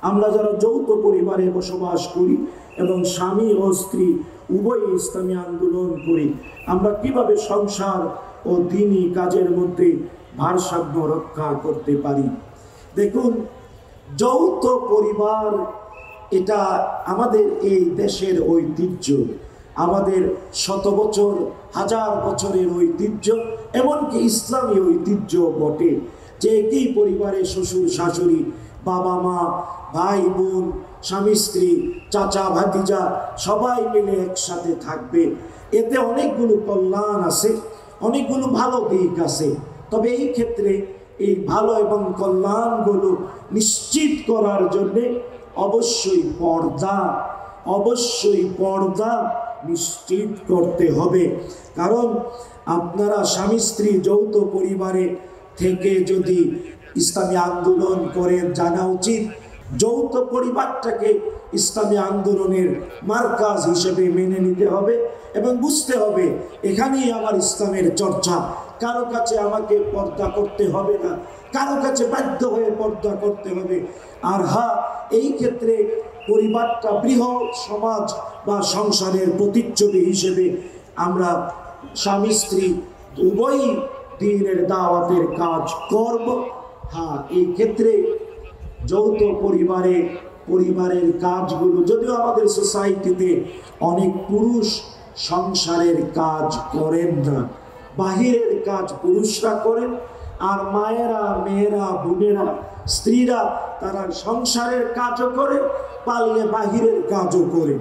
আমরা যারা যৌথ পরিবারে বসবাস করি এবং স্বামী ও স্ত্রী উভয় ইসলামী আন্দোলন করি, আমরা কিভাবে সংসার ও দ্বীনি কাজের মধ্যে ভারসাম্য রক্ষা করতে পারি। দেখুন, যৌথ পরিবার এটা আমাদের এই দেশের ঐতিহ্য, আমাদের শত বছর হাজার বছরের ঐতিহ্য, এমনকি ইসলামী ঐতিহ্য বটে যে একই পরিবারে শ্বশুর শাশুড়ি, বাবা মা, ভাই বোন, স্বামী স্ত্রী, চাচা ভাতিজা সবাই মিলে একসাথে থাকবে। এতে অনেকগুলো কল্যাণ আছে, অনেকগুলো ভালো দিক আছে। তবে এই ক্ষেত্রে এই ভালো এবং কল্যাণগুলো নিশ্চিত করার জন্যে অবশ্যই পর্দা নিশ্চিত করতে হবে। কারণ আপনারা স্বামী স্ত্রী যৌথ পরিবারে থেকে যদি ইসলামী আন্দোলন করেন, জানা উচিত যৌথ পরিবারটাকে ইসলামী আন্দোলনের মার্কাজ হিসেবে মেনে নিতে হবে এবং বুঝতে হবে এখানেই আমার ইসলামের চর্চা। কারো কাছে আমাকে পর্দা করতে হবে না, কারো কাছে বাধ্য হয়ে পর্দা করতে হবে। আর হ্যাঁ, এই ক্ষেত্রে পরিবারটা বৃহৎ সমাজ বা সংসারের প্রতিচ্ছবি হিসেবে আমরা স্বামী স্ত্রী উভয়ই দ্বীনের দাওয়াতের কাজ করব। হ্যাঁ, এই ক্ষেত্রে যৌথ পরিবারের কাজগুলো, যদিও আমাদের সোসাইটিতে অনেক পুরুষ সংসারের কাজ করেন না, বাহিরের কাজ পুরুষরা করেন, আর মায়েরা, মেয়েরা, বোনেরা, স্ত্রীরা তারা সংসারের কাজও করে, পারলে বাহিরের কাজও করে।